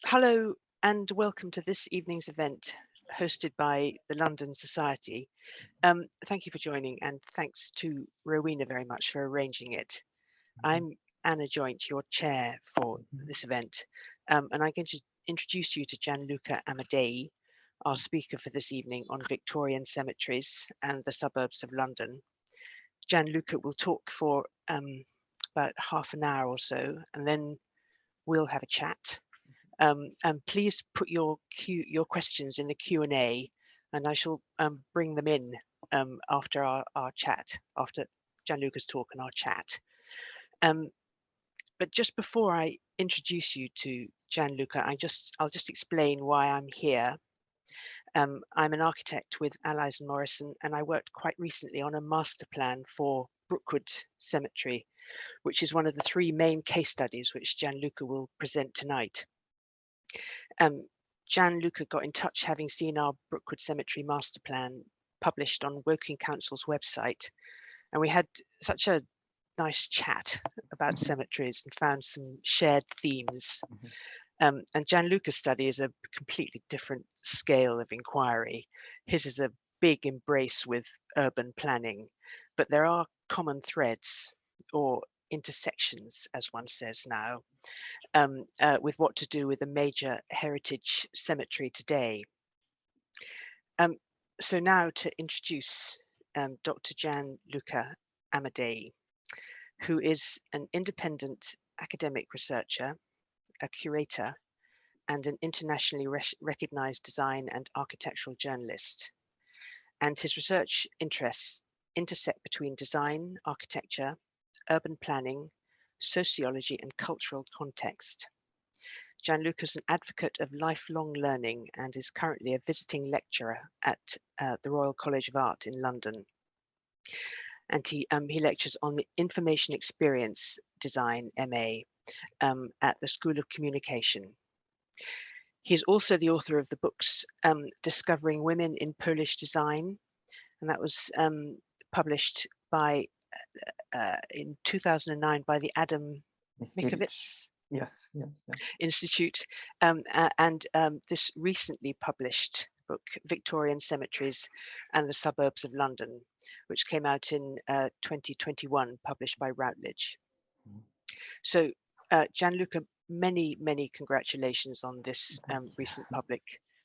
Hello and welcome to this evening's event hosted by the London Society. Thank you for joining and thanks to Rowena very much for arranging it. I'm Anna Joynt, your chair for this event, and I'm going to introduce you to Gianluca Amadei, our speaker for this evening on Victorian cemeteries and the suburbs of London. Gianluca will talk for about half an hour or so, and then we'll have a chat. And please put your questions in the Q&A, and I shall bring them in after our chat, after Gianluca's talk and our chat. But just before I introduce you to Gianluca, I'll just explain why I'm here. I'm an architect with Allies and Morrison, and I worked quite recently on a master plan for Brookwood Cemetery, which is one of the three main case studies which Gianluca will present tonight. Gianluca got in touch having seen our Brookwood Cemetery master plan published on Woking Council's website, and we had such a nice chat about cemeteries and found some shared themes. And Gianluca's study is a completely different scale of inquiry. His is a big embrace with urban planning, but there are common threads or intersections, as one says now, with what to do with a major heritage cemetery today. So now to introduce Dr. Gianluca Amadei, who is an independent academic researcher, a curator, and an internationally recognized design and architectural journalist. And his research interests intersect between design, architecture, urban planning, sociology, and cultural context. Gianluca is an advocate of lifelong learning and is currently a visiting lecturer at the Royal College of Art in London. And he lectures on the Information Experience Design MA at the School of Communication. He's also the author of the books Discovering Women in Polish Design, and that was published by in 2009 by the Adam Mickiewicz Institute, and this recently published book, Victorian Cemeteries and the Suburbs of London, which came out in 2021, published by Routledge. So Gianluca, many congratulations on this recent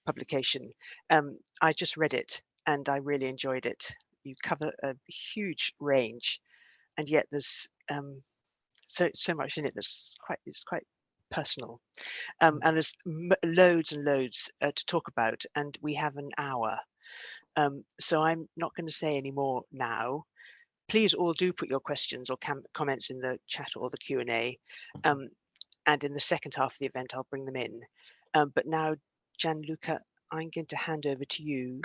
publication. I just read it and I really enjoyed it. You cover a huge range, and yet there's so much in it that's quite personal, and there's loads and loads to talk about, and we have an hour, so I'm not going to say any more now. Please all do put your questions or comments in the chat or the Q&A, and in the second half of the event I'll bring them in. But now, Gianluca, I'm going to hand over to you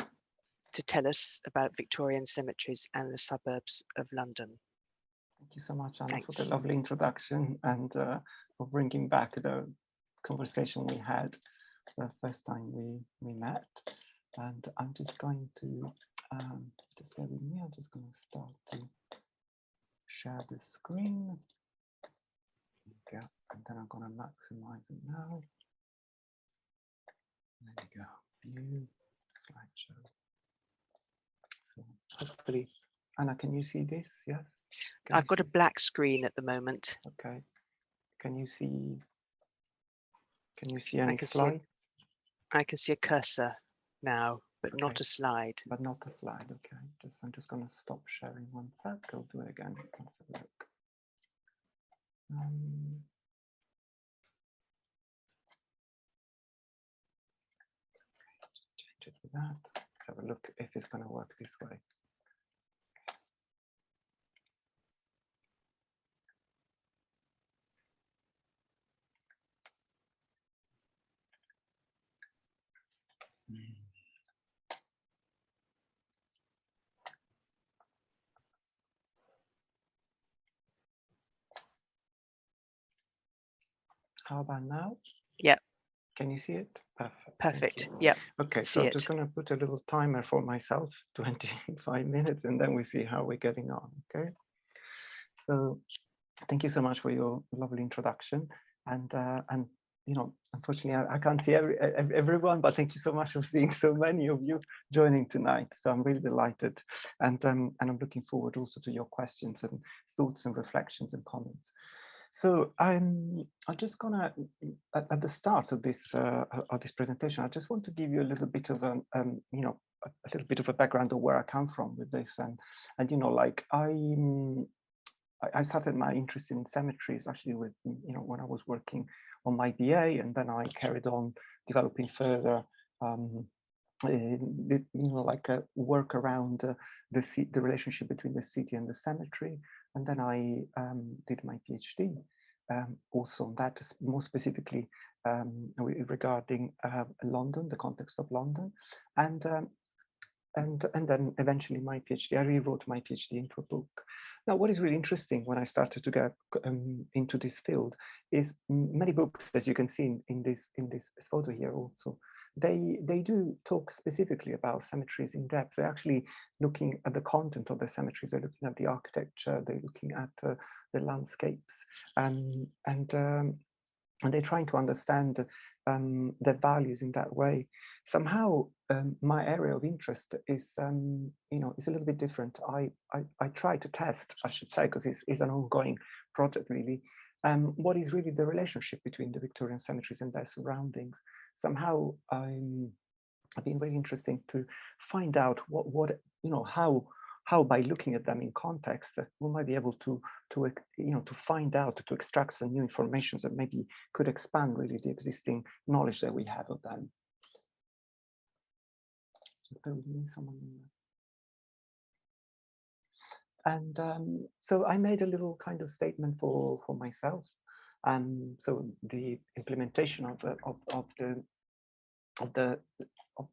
to tell us about Victorian cemeteries and the suburbs of London. Thank you so much, Anna, for the lovely introduction and for bringing back the conversation we had the first time we met. And I'm just going to, just bear with me, I'm just going to start to share the screen. Okay, and then I'm going to maximize it now. There you go, view, slideshow. So hopefully, Anna, can you see this? Yes? I've got a black screen at the moment. Okay. Can you see any slides? I can see a cursor now, but okay, not a slide. But not a slide, okay. I'm just going to stop sharing one sec. I'll do it again. Let's have a look. Just change it to that. Let's have a look if it's going to work this way. How about now? Yeah. Can you see it? Perfect. Perfect. Yeah. Okay, so I'm just going to put a little timer for myself, 25 minutes, and then we see how we're getting on. Okay. So thank you so much for your lovely introduction. And unfortunately, I can't see everyone, but thank you so much for seeing so many of you joining tonight. So I'm really delighted, and I'm looking forward also to your questions and thoughts and reflections and comments. So I'm just gonna, at the start of this presentation, I just want to give you a little bit of a little bit of a background of where I come from with this, and like I started my interest in cemeteries actually with when I was working on my BA, and then I carried on developing further like a work around the relationship between the city and the cemetery, and then I did my PhD also on that, more specifically regarding London, the context of London, and then eventually my PhD, I rewrote my PhD into a book. Now, what is really interesting when I started to get into this field is many books, as you can see in this photo here also, they do talk specifically about cemeteries in depth. They're actually looking at the content of the cemeteries. They're looking at the architecture. They're looking at the landscapes, and they're trying to understand their values in that way. Somehow, my area of interest is, is a little bit different. I try to test, I should say, because it's an ongoing project really, what is really the relationship between the Victorian cemeteries and their surroundings. Somehow, I've been very interesting to find out how by looking at them in context, we might be able to find out, to extract some new information that maybe could expand really the existing knowledge that we have of them. Just bear with me, someone. And so I made a little kind of statement for myself. So the implementation of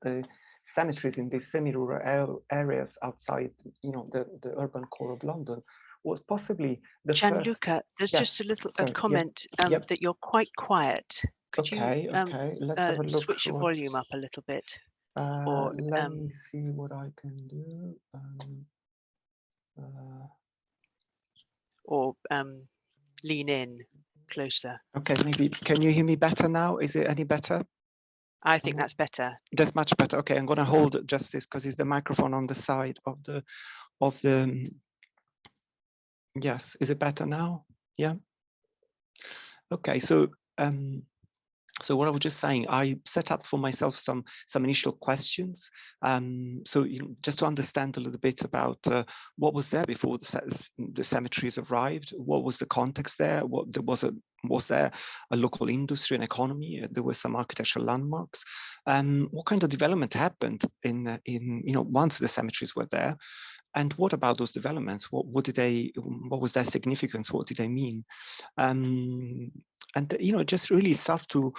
the cemeteries in these semi-rural areas outside, the urban core of London was possibly the Gianluca, there's just a little comment that you're quite quiet. Could you let's have a look. Switch your volume up a little bit? Or let me see what I can do. Or lean in closer. Okay, maybe, can you hear me better now? Is it any better? I think that's better. That's much better. Okay, I'm going to hold just this because it's the microphone on the side of the yes. Is it better now? Yeah. Okay, so so what I was just saying, I set up for myself some initial questions. So just to understand a little bit about what was there before the cemeteries arrived. What was the context there? Was there a local industry and economy? There were some architectural landmarks. What kind of development happened in once the cemeteries were there? And what about those developments? What was their significance? What did they mean? And just really start to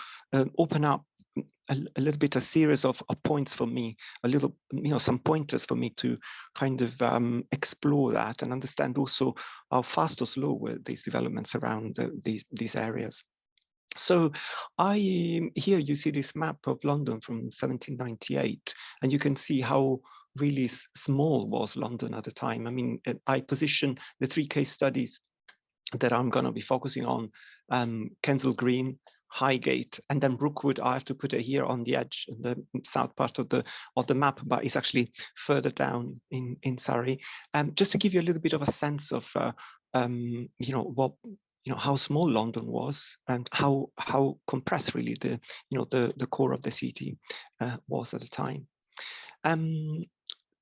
open up a little bit a series of points for me, a little some pointers for me to kind of explore that and understand also how fast or slow were these developments around these areas. So here you see this map of London from 1798, and you can see how really small was London at the time. I mean, I position the 3 case studies that I'm going to be focusing on, Kensal Green, Highgate, and then Brookwood. I have to put it here on the edge, in the south part of the map, but it's actually further down in Surrey. Just to give you a little bit of a sense of how small London was and how compressed really the core of the city was at the time.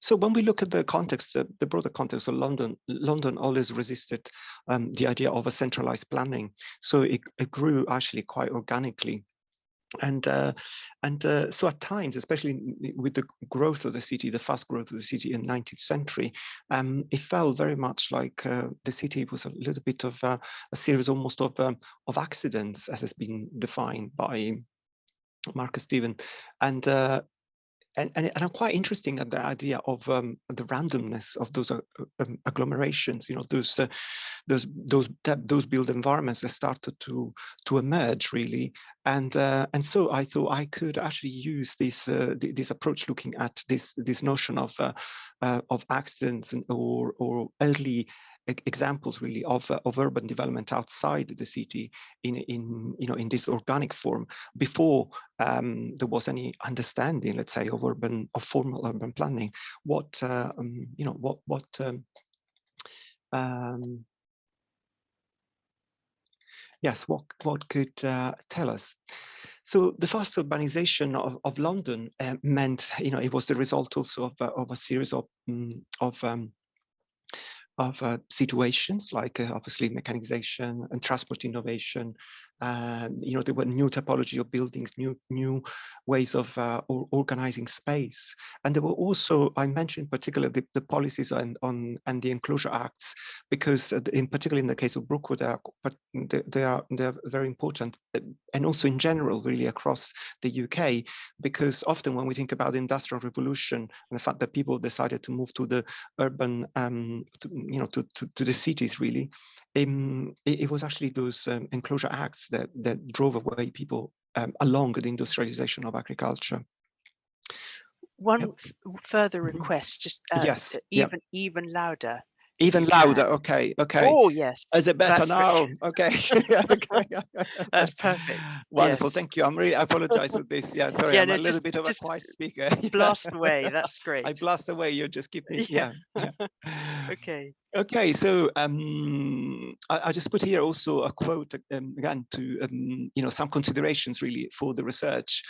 So when we look at the context, the broader context of London always resisted the idea of a centralized planning. So it grew actually quite organically. And so at times, especially with the growth of the city, the fast growth of the city in the 19th century, it felt very much like the city was a little bit of a series almost of accidents, as has been defined by Marcus Stephen. And I'm quite interested at the idea of the randomness of those agglomerations, those built environments that started to emerge really, and so I thought I could actually use this approach, looking at this notion of accidents or early examples really of urban development outside the city in this organic form before there was any understanding, let's say, of formal urban planning. Yes, what could tell us? So the fast urbanization of London meant, it was the result also of a series of situations like obviously mechanization and transport innovation. There were new typology of buildings, new ways of organizing space, and there were also, I mentioned particularly the policies and the enclosure acts, because in particular in the case of Brookwood, they are very important, and also in general really across the UK, because often when we think about the Industrial Revolution and the fact that people decided to move to the urban to the cities, really, it was actually those enclosure acts that drove away people along the industrialization of agriculture. One further request, just yes, even louder. Even louder. Okay. Oh yes. Is it better now? Okay. Okay. That's perfect. Wonderful. Yes. I apologize for this. Yeah, sorry, I'm a little bit of a quiet speaker. Blast away. That's great. I blast away. You just keep me. Yeah. Okay. Okay, so I just put here also a quote again to some considerations really for the research,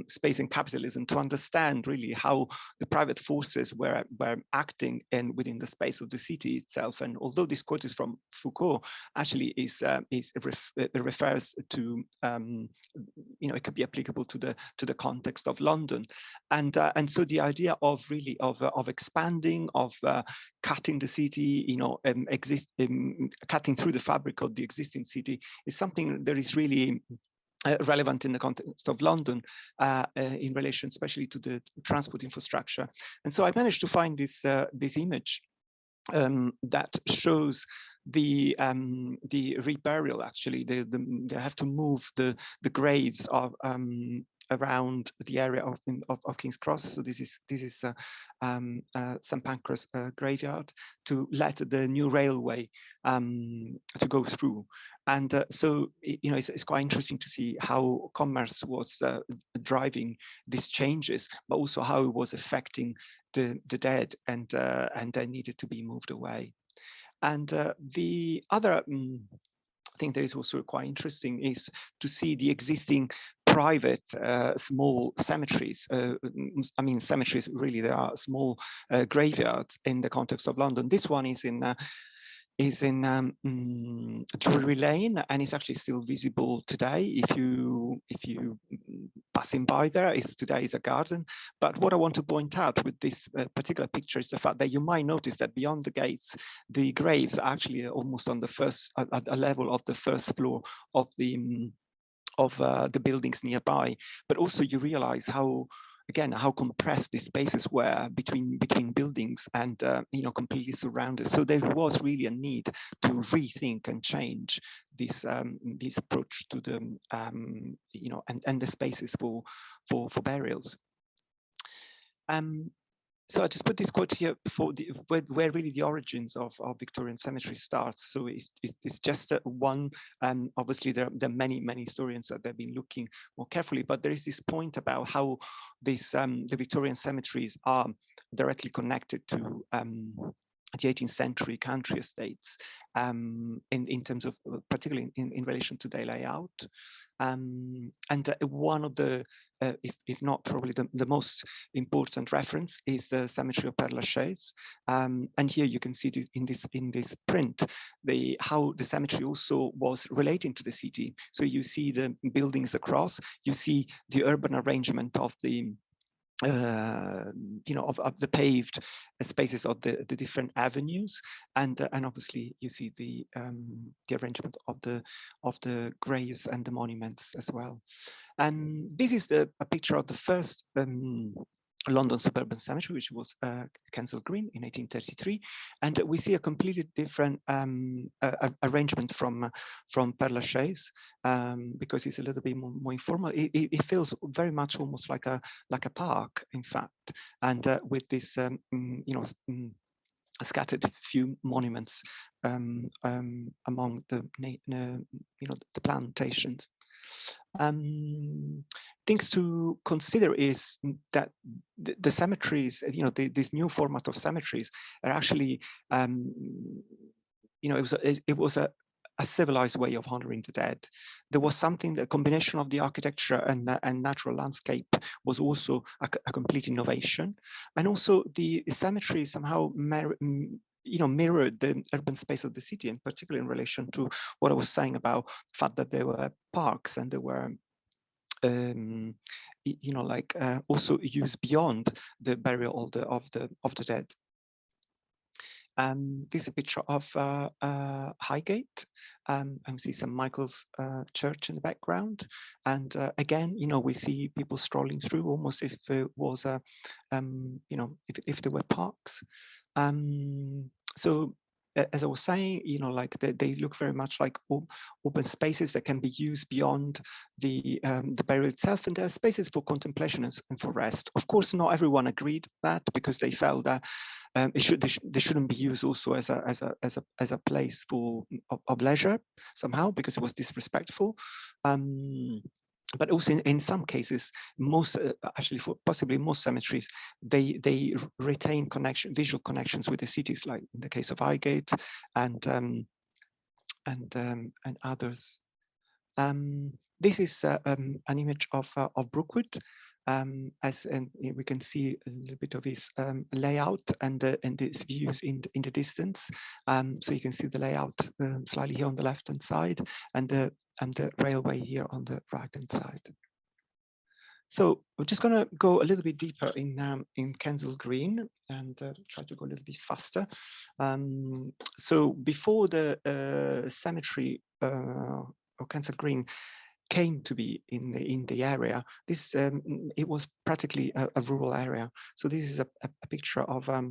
space and capitalism, to understand really how the private forces were acting within the space of the city itself. And although this quote is from Foucault, actually it refers to it could be applicable to the context of London, and so the idea of really of expanding, of cutting the city, cutting through the fabric of the existing city is something that is really relevant in the context of London in relation especially to the transport infrastructure. And so I managed to find this image that shows the reburial. Actually, they have to move the graves of around the area of King's Cross. So this is St Pancras graveyard, to let the new railway to go through. And so it's quite interesting to see how commerce was driving these changes, but also how it was affecting the dead, and they needed to be moved away. And the other thing that is also quite interesting is to see the existing private small cemeteries. I mean, cemeteries really, they are small graveyards in the context of London. This one is in Drury Lane, and it's actually still visible today. If you passing by there, today is a garden. But what I want to point out with this particular picture is the fact that you might notice that beyond the gates, the graves are actually almost on the first at a level of the first floor of the buildings nearby. But also you realize how compressed these spaces were between buildings, and completely surrounded. So there was really a need to rethink and change this approach to the and the spaces for burials. So I just put this quote here for where really the origins of Victorian cemetery starts. So it's just one. Obviously, there are many historians that have been looking more carefully, but there is this point about how the Victorian cemeteries are directly connected to the 18th century country estates, in terms of particularly in relation to their layout. And one of the, if not probably the most important reference, is the cemetery of Père Lachaise. And here you can see in this print how the cemetery also was relating to the city. So you see the buildings across, you see the urban arrangement of the of the paved spaces of the different avenues, and obviously you see the arrangement of the graves and the monuments as well. And this is a picture of the first London Suburban Cemetery, which was Kensal Green in 1833, and we see a completely different arrangement from Père Lachaise, because it's a little bit more informal. It feels very much almost like a park, in fact, and with this scattered few monuments among the the plantations. Things to consider is that the cemeteries, this new format of cemeteries are actually, it was a civilized way of honoring the dead. There was something, the combination of the architecture and natural landscape was also a complete innovation. And also the cemetery somehow mirrored the urban space of the city, and particularly in relation to what I was saying about the fact that there were parks and there were also used beyond the burial of the dead. This is a picture of Highgate. And we see St. Michael's Church in the background. And again, we see people strolling through, almost if it was a, if there were parks. So as I was saying, they look very much like open spaces that can be used beyond the burial itself, and there are spaces for contemplation and for rest. Of course, not everyone agreed that, because they felt that they shouldn't be used also as a place of leisure somehow, because it was disrespectful. But also in some cases, actually possibly most cemeteries, they retain visual connections with the cities, like in the case of Highgate and others. This is an image of Brookwood, and we can see a little bit of his layout and its views in the distance. So you can see the layout slightly here on the left-hand side, and the railway here on the right-hand side. So we're just going to go a little bit deeper in Kensal Green and try to go a little bit faster. So before the cemetery or Kensal Green came to be in the area, this it was practically a rural area. So this is a picture of a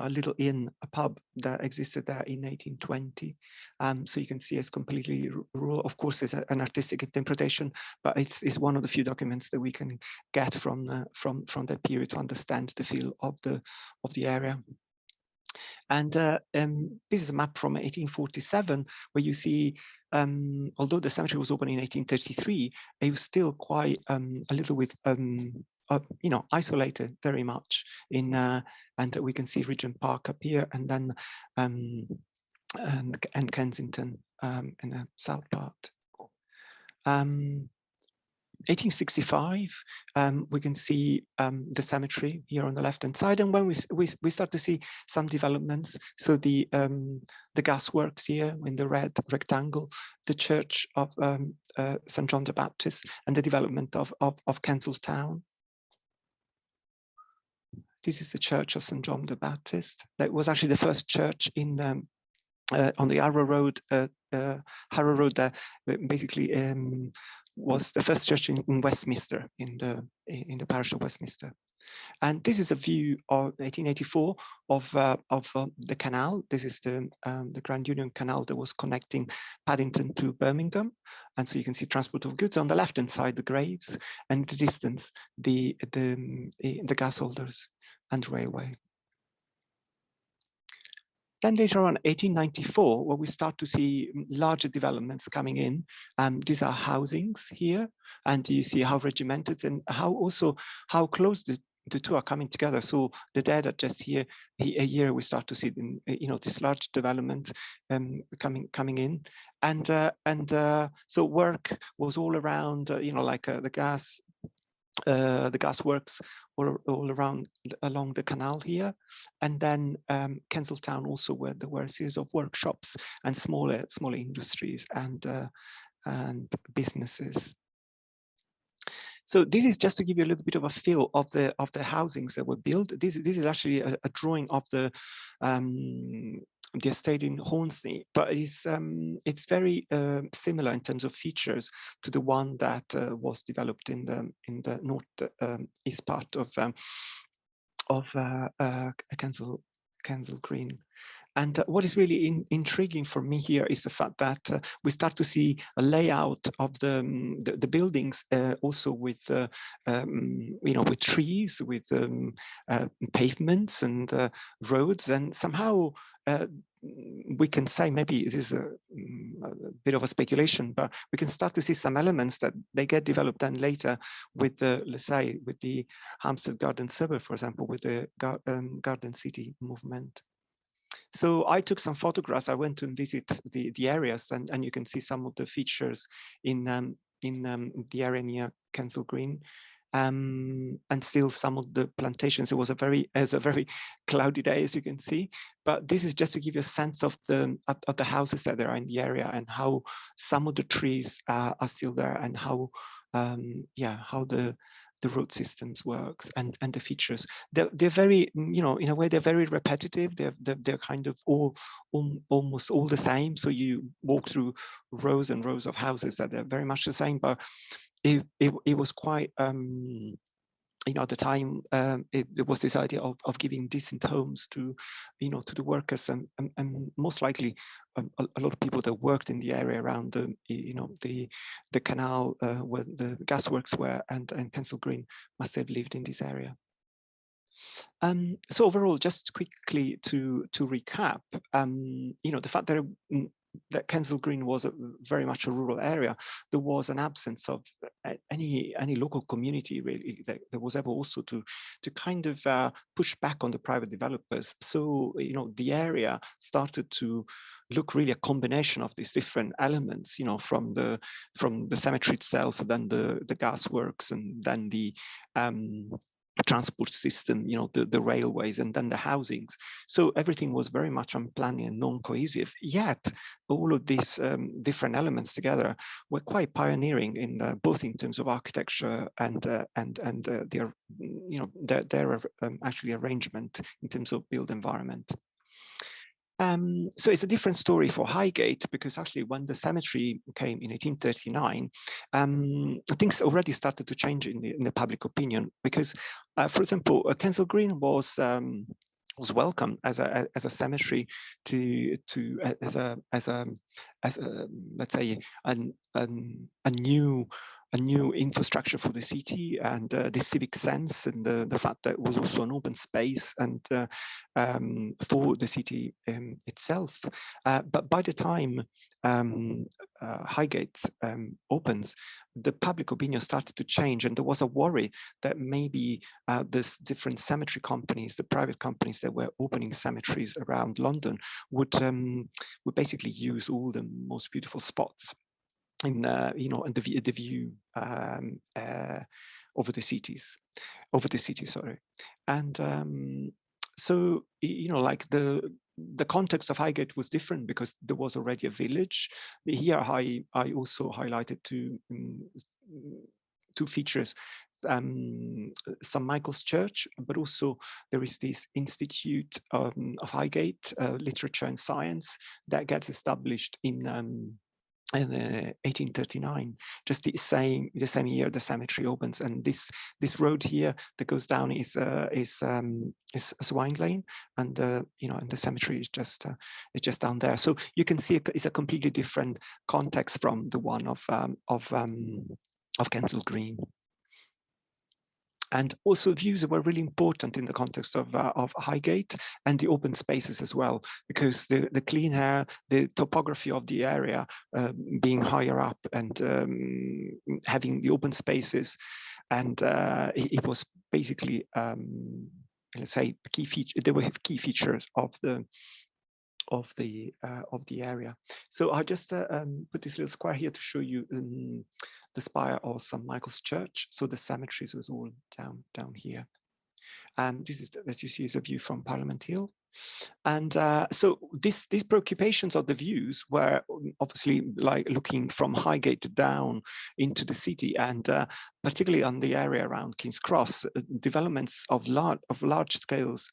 little inn, a pub that existed there in 1820. So you can see it's completely rural. Of course, it's an artistic interpretation, but it's one of the few documents that we can get from that period to understand the feel of the area. And this is a map from 1847, where you see, although the cemetery was opened in 1833, it was still quite a little bit, isolated very much and we can see Regent Park up here, and then and Kensington in the south part. 1865, we can see the cemetery here on the left-hand side, and when we start to see some developments. So the gasworks here in the red rectangle, the church of St. John the Baptist, and the development of Kensal Town. This is the church of St. John the Baptist. That was actually the first church in on the Harrow Road. Harrow Road that basically was the first church in Westminster, in the parish of Westminster. And this is a view of 1884 of the canal. This is the Grand Union Canal that was connecting Paddington to Birmingham. And so you can see transport of goods on the left-hand side, the graves, and in the distance, the gas holders and railway. Then later on, 1894, where we start to see larger developments coming in. These are housings here, and you see how regimented and how close the two are coming together. So the dead are just here. Here we start to see this large development coming in, and so work was all around, the gas works all around along the canal here, and then Kensal Town also, where there were a series of workshops and smaller industries and businesses. So this is just to give you a little bit of a feel of the housings that were built. This is actually a drawing of the estate in Hornsey, but it's very similar in terms of features to the one that was developed in the north east part of Kensal Green. And what is really intriguing for me here is the fact that we start to see a layout of the buildings also with with trees, with pavements and roads, and somehow we can say, maybe it is a bit of a speculation, but we can start to see some elements that they get developed then later with the, let's say, with the Hampstead Garden Suburb, for example, with the Garden City movement. So I took some photographs. I went to visit the areas, and you can see some of the features in the area near Kensal Green, and still some of the plantations. It was a very cloudy day, as you can see. But this is just to give you a sense of the houses that are in the area and how some of the trees are still there, and how how the road systems works and the features. They're very, in a way, they're very repetitive. They're kind of almost all the same. So you walk through rows and rows of houses that are very much the same, but it was quite at the time, there was this idea of giving decent homes to the workers, and most likely a lot of people that worked in the area around the canal where the gasworks were, and Kensal Green must have lived in this area. So overall, just quickly to recap, the fact that Kensal Green was very much a rural area, there was an absence of any local community really that was able also to kind of push back on the private developers. So the area started to look really a combination of these different elements, from the cemetery itself, then the gasworks, and then the transport system, the railways, and then the housings. So everything was very much unplanned and non-cohesive. Yet all of these different elements together were quite pioneering in both in terms of architecture and their actually arrangement in terms of built environment. So it's a different story for Highgate, because actually when the cemetery came in 1839, things already started to change in the public opinion, because, for example, Kensal Green was welcome as a cemetery as a let's say a new infrastructure for the city, and the civic sense, and the fact that it was also an open space and for the city itself. But by the time Highgate opens, the public opinion started to change, and there was a worry that maybe this different cemetery companies, the private companies that were opening cemeteries around London, would basically use all the most beautiful spots in and the view over the city, sorry. And so like the context of Highgate was different, because there was already a village. Here I also highlighted two features. St. Michael's Church, but also there is this Institute of Highgate, Literature and Science, that gets established in 1839, just the same year the cemetery opens. And this road here that goes down is Swine Lane, and and the cemetery is just down there. So you can see it's a completely different context from the one of Kensal Green. And also views were really important in the context of Highgate, and the open spaces as well, because the clean air, the topography of the area being higher up, and having the open spaces, and it was basically, let's say, key feature. There were key features of the area. So I just put this little square here to show you the spire of St. Michael's Church. So the cemeteries was all down here. And this is, as you see, is a view from Parliament Hill. And so these preoccupations of the views were obviously like looking from Highgate down into the city, and particularly on the area around King's Cross, developments of large scales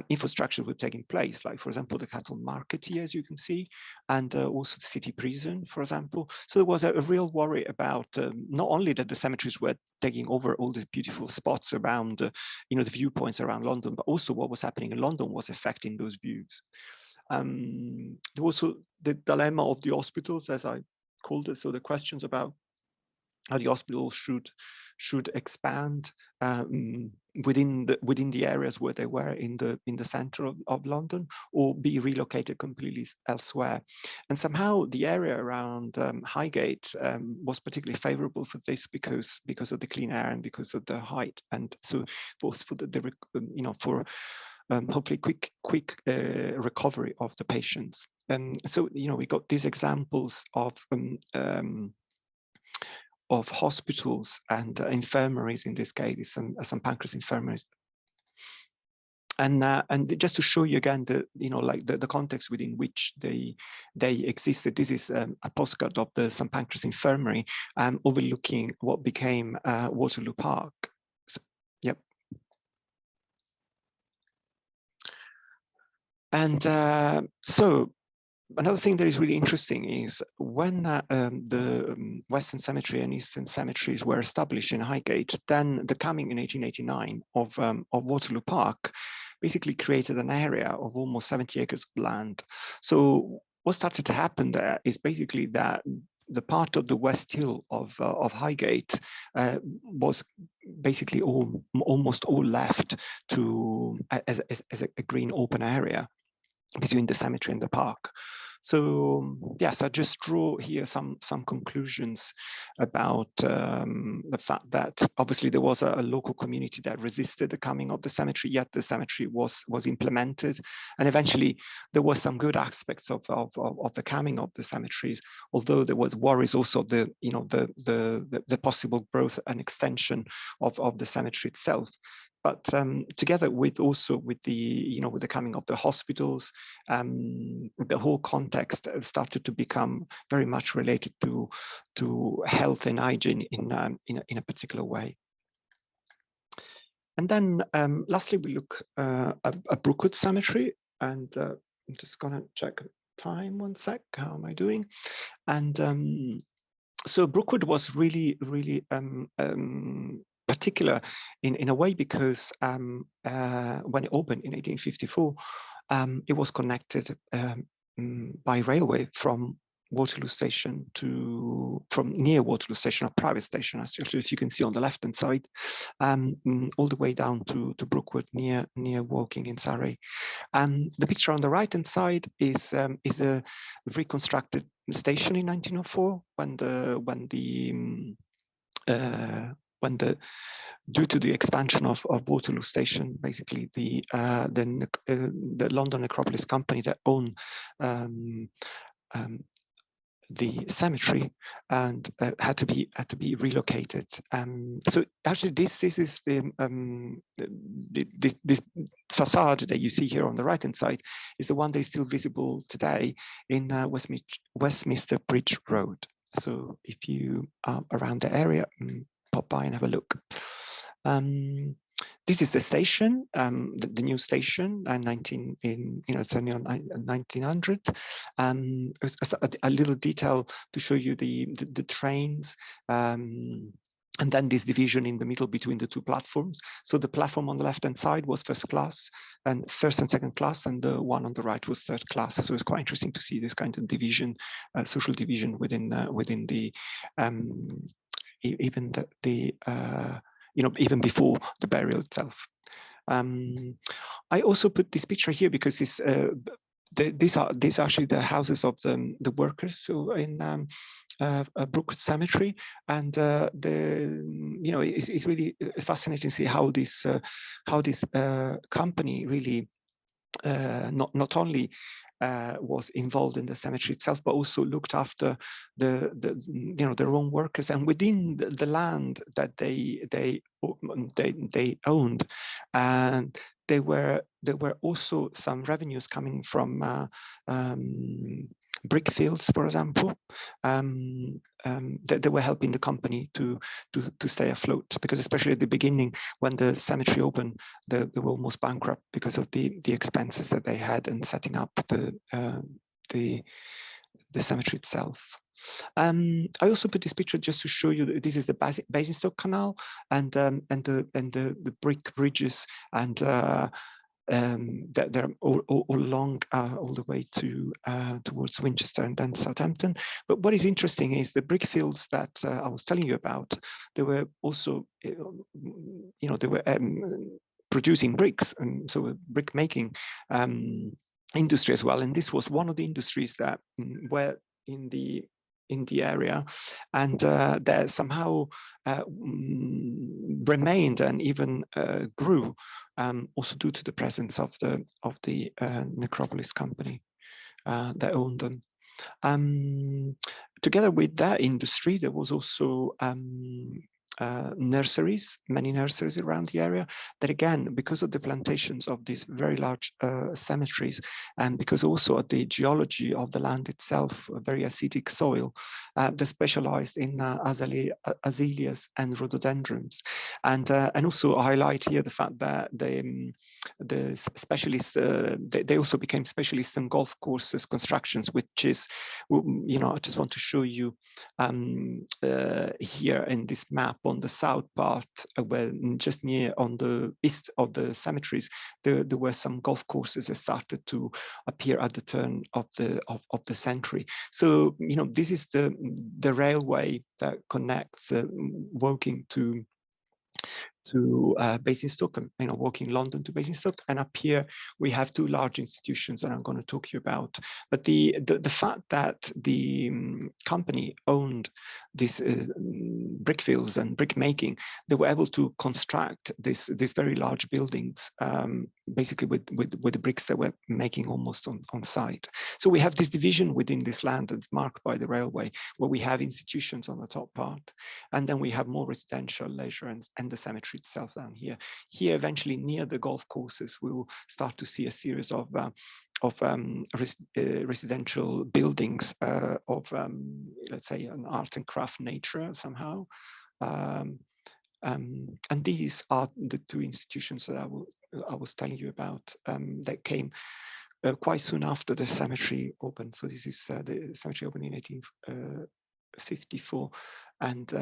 infrastructure were taking place, like, for example, the cattle market here, as you can see, and also the city prison, for example. So there was a real worry about not only that the cemeteries were taking over all these beautiful spots around, the viewpoints around London, but also what was happening in London was affecting those views. There was also the dilemma of the hospitals, as I called it, so the questions about how the hospitals should expand within the areas where they were in the center of London, or be relocated completely elsewhere. And somehow the area around Highgate was particularly favorable for this because of the clean air and because of the height, and so both for hopefully quick recovery of the patients. So we got these examples of hospitals and infirmaries, in this case, some pancreas infirmaries. And just to show you again the context within which they existed. This is a postcard of the St. Pancras Infirmary, overlooking what became Waterloo Park. So, yep. And so another thing that is really interesting is when the Western Cemetery and Eastern Cemeteries were established in Highgate, then the coming in 1889 of Waterloo Park basically created an area of almost 70 acres of land. So what started to happen there is basically that the part of the West Hill of Highgate was basically almost all left to as a green open area between the cemetery and the park. So yes, I just draw here some conclusions about the fact that obviously there was a local community that resisted the coming of the cemetery, yet the cemetery was implemented, and eventually there were some good aspects of the coming of the cemeteries, although there was worries also of the possible growth and extension of the cemetery itself. But together with the coming of the hospitals, the whole context started to become very much related to health and hygiene in a particular way. And then lastly, we look at Brookwood Cemetery, and I'm just gonna check time 1 sec. How am I doing? And so Brookwood was really particular in a way because when it opened in 1854, it was connected by railway from Waterloo Station from near Waterloo Station, a private station, as you can see on the left-hand side, all the way down to Brookwood near Woking in Surrey. The picture on the right-hand side is a reconstructed station in 1904 due to the expansion of Waterloo Station, basically the London Necropolis Company that owned the cemetery and had to be relocated. So actually, this is this facade that you see here on the right hand side is the one that is still visible today in Westminster Bridge Road. So if you are around the area, pop by and have a look. This is the station, the new station, it's only on 1900. A little detail to show you the trains, and then this division in the middle between the two platforms. So the platform on the left-hand side was first and second class, and the one on the right was third class. So it's quite interesting to see this kind of division, social division within the even even before the burial itself. I also put this picture here because these are actually the houses of the workers who in Brookwood Cemetery, and it's really fascinating to see how this company really not only was involved in the cemetery itself, but also looked after their own workers, and within the land that they owned, and there were also some revenues coming from brick fields, for example. They were helping the company to stay afloat, because especially at the beginning, when the cemetery opened, they were almost bankrupt because of the expenses that they had in setting up the cemetery itself. I also put this picture just to show you that this is the Basingstoke Canal and the brick bridges, and that they're all along all the way to towards Winchester and then Southampton. But what is interesting is the brick fields that I was telling you about. They were also, they were producing bricks, and so brick making industry as well. And this was one of the industries that were in the area, and that somehow remained and even grew, also due to the presence of the necropolis company that owned them. Together with that industry, there was also nurseries, many nurseries around the area, that again, because of the plantations of these very large cemeteries, and because also of the geology of the land itself, a very acidic soil, they specialized in azaleas and rhododendrons. And also highlight here the fact that the specialists, they also became specialists in golf courses constructions, which is, I just want to show you here in this map on the south part, where just near on the east of the cemeteries, there were some golf courses that started to appear at the turn of the century. So this is the railway that connects Woking to Basingstoke, walking London to Basingstoke. And up here we have two large institutions that I'm going to talk to you about. But the fact that the company owned these brick fields and brick making, they were able to construct these very large buildings, basically with the bricks that were making almost on site. So we have this division within this land that's marked by the railway, where we have institutions on the top part, and then we have more residential, leisure, and the cemetery itself down here. Here, eventually near the golf courses, we will start to see a series of residential buildings of, let's say, an art and craft nature somehow. And these are the two institutions that I was telling you about that came quite soon after the cemetery opened. So this is the cemetery opened in 1854, and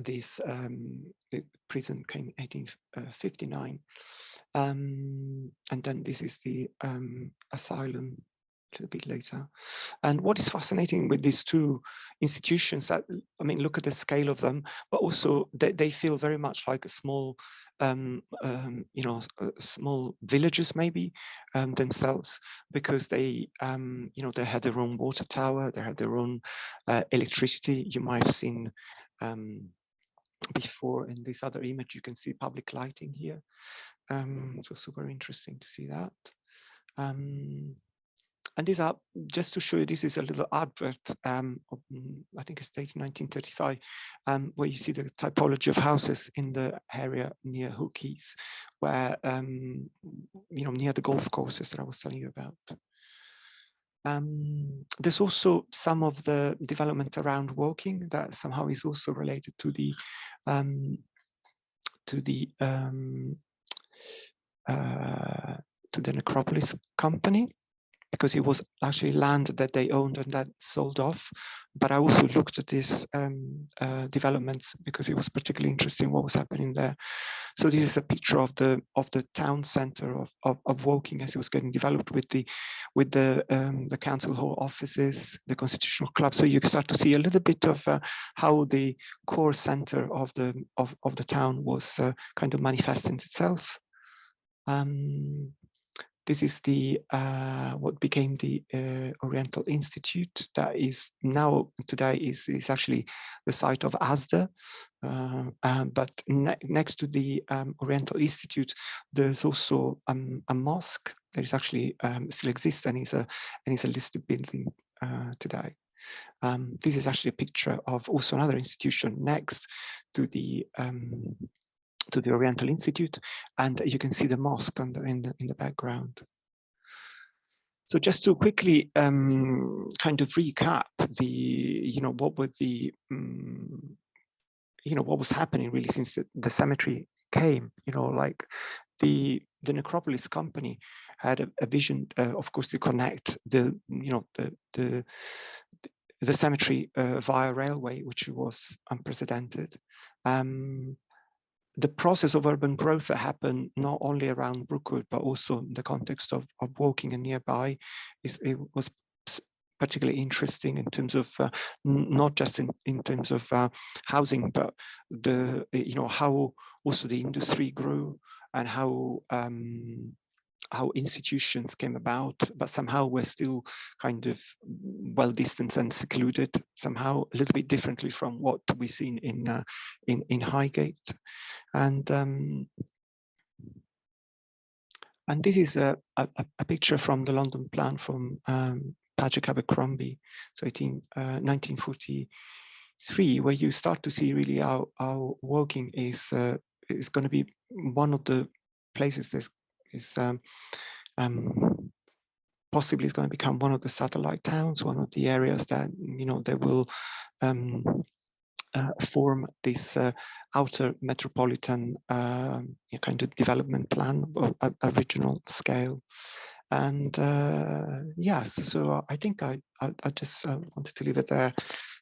this the prison came in 1859, and then this is the asylum a little bit later. And what is fascinating with these two institutions, that, I mean, look at the scale of them, but also they feel very much like a small, small villages maybe themselves, because they, they had their own water tower, they had their own electricity. You might have seen before in this other image, you can see public lighting here. So super interesting to see that. And these are, just to show you, this is a little advert of, I think it's dated 1935, where you see the typology of houses in the area near Hook Heath, where, near the golf courses that I was telling you about. There's also some of the development around Woking that somehow is also related to the necropolis company, because it was actually land that they owned and that sold off. But I also looked at these developments because it was particularly interesting what was happening there. So this is a picture of the town centre of Woking as it was getting developed with the council hall offices, the constitutional club. So you start to see a little bit of how the core centre of the town was kind of manifesting itself. This is the what became the Oriental Institute, that is now today is actually the site of ASDA. But next to the Oriental Institute, there's also a mosque that is actually still exists and is a listed building today. This is actually a picture of also another institution next to the Oriental Institute, and you can see the mosque in the background. So just to quickly kind of recap what were the what was happening really since the cemetery came. Like the necropolis company had a vision, of course, to connect the cemetery via railway, which was unprecedented. The process of urban growth that happened not only around Brookwood, but also in the context of Woking and nearby, it was particularly interesting in terms of not just in terms of housing, but how also the industry grew and how institutions came about, but somehow we're still kind of well distanced and secluded, somehow a little bit differently from what we see in Highgate. And this is a picture from the London plan from Patrick Abercrombie, so 1943, where you start to see really how Woking is going to be one of the places that is possibly is going to become one of the satellite towns, one of the areas that they will form this outer metropolitan kind of development plan of a regional scale. And yes, so I think I just wanted to leave it there.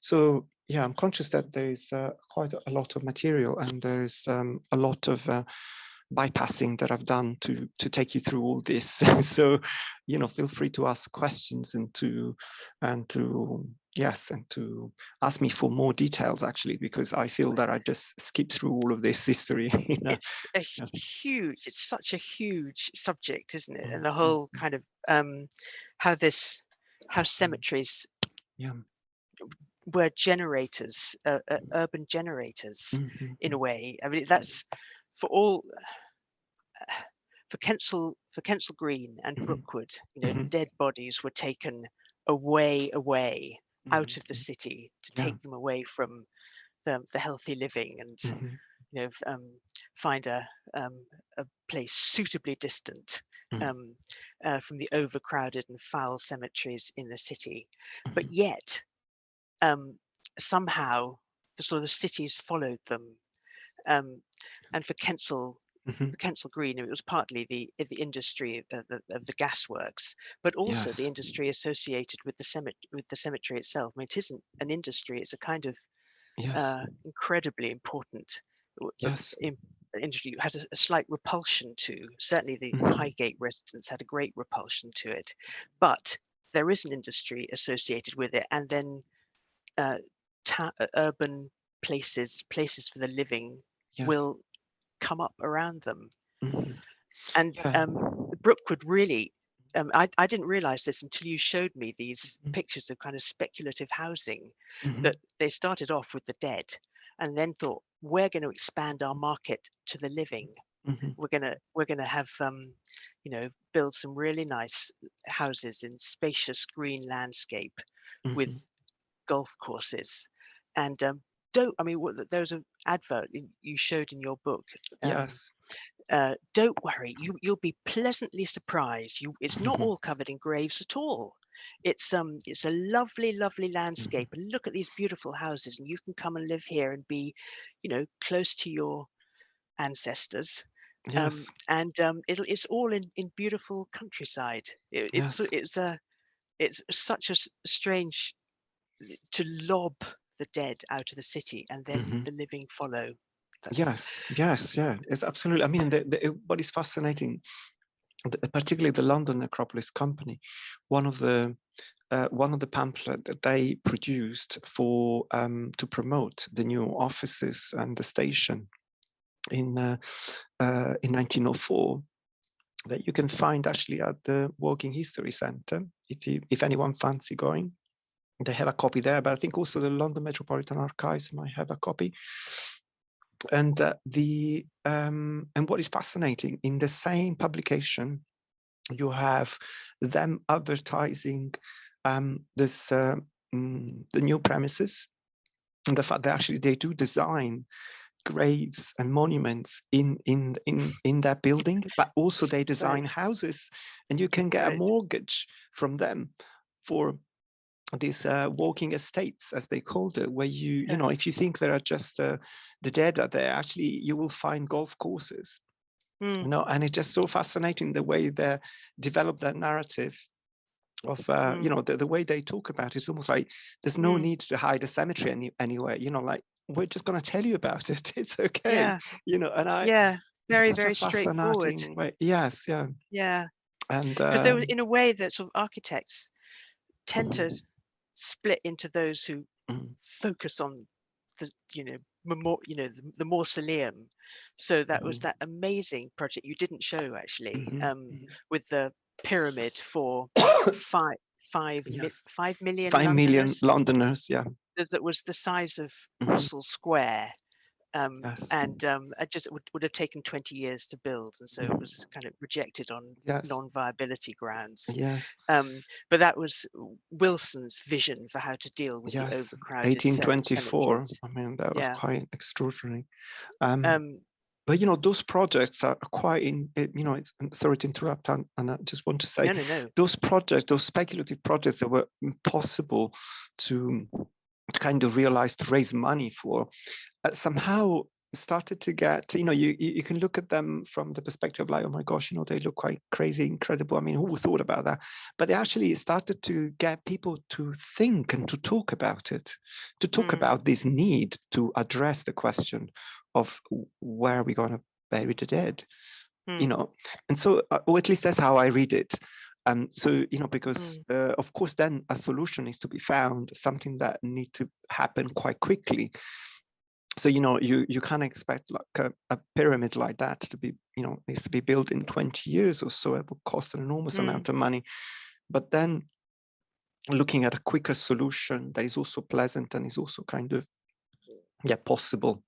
So yeah, I'm conscious that there is quite a lot of material, and there's a lot of bypassing that I've done to take you through all this. So feel free to ask questions and to ask me for more details, actually, because I feel that I just skipped through all of this history. It's such a huge subject, isn't it? And the whole kind of how cemeteries were generators, urban generators, in a way. I mean, that's for Kensal Green and Brookwood. Dead bodies were taken away out of the city to take them away from the healthy living and find a place suitably distant from the overcrowded and foul cemeteries in the city. But yet somehow the cities followed them, and for Kensal Green, it was partly the industry of the gasworks, but also the industry associated with the cemetery itself. I mean, it isn't an industry; it's a kind of incredibly important industry. You had a slight repulsion to. Certainly, the Highgate residents had a great repulsion to it, but there is an industry associated with it, and then urban places for the living will come up around them. And Brookwood really, I didn't realize this until you showed me these pictures of kind of speculative housing, that they started off with the dead and then thought, we're going to expand our market to the living. We're going to have build some really nice houses in spacious green landscape with golf courses. And there was an advert you showed in your book. Don't worry, you'll be pleasantly surprised. It's not all covered in graves at all. It's a lovely landscape, and look at these beautiful houses, and you can come and live here and be close to your ancestors. It's all in beautiful countryside. It's such a strange to lob the dead out of the city and then the living follow. It's absolutely. I mean, what is fascinating, particularly the London Necropolis Company, one of the pamphlet that they produced for to promote the new offices and the station in 1904, that you can find actually at the Woking History Centre. If anyone fancy going, they have a copy there. But I think also the London Metropolitan Archives might have a copy. And and what is fascinating, in the same publication, you have them advertising the new premises, and the fact that actually they do design graves and monuments in that building, but also they design houses, and you can get a mortgage from them for these walking estates, as they called it, where you know, if you think there are just the dead are there, actually you will find golf courses. You know, and it's just so fascinating the way they develop that narrative of you know, the way they talk about it. It's almost like there's no need to hide a cemetery anywhere, you know, like we're just going to tell you about it. It's okay, you know. And very, it's such very a straightforward. fascinating way. Yes, yeah. And But there was, in a way, that sort of architects tend to split into those who focus on the, you know, the mausoleum. So that was that amazing project you didn't show, actually, with the pyramid for 5 million 5 million Londoners. Londoners, yeah. That was the size of Russell Square. It just would have taken 20 years to build, and so it was kind of rejected on non-viability grounds. But that was Wilson's vision for how to deal with the overcrowded 1824. cemeteries. I mean, that was quite extraordinary. But you know, those projects are quite you know, sorry to interrupt, and I just want to say, those projects, those speculative projects that were impossible to kind of realize, to raise money for, somehow started to get, you know, you can look at them from the perspective like, oh my gosh, you know, they look quite crazy, incredible. I mean, who thought about that? But they actually started to get people to think and to talk about it, to talk about this need to address the question of where are we going to bury the dead, you know. And so, or at least that's how I read it. So, you know, because of course, then a solution is to be found, something that need to happen quite quickly. So, you know, you can't expect like a pyramid like that to be, you know, needs to be built in 20 years or so. It will cost an enormous amount of money. But then looking at a quicker solution that is also pleasant and is also kind of, possible,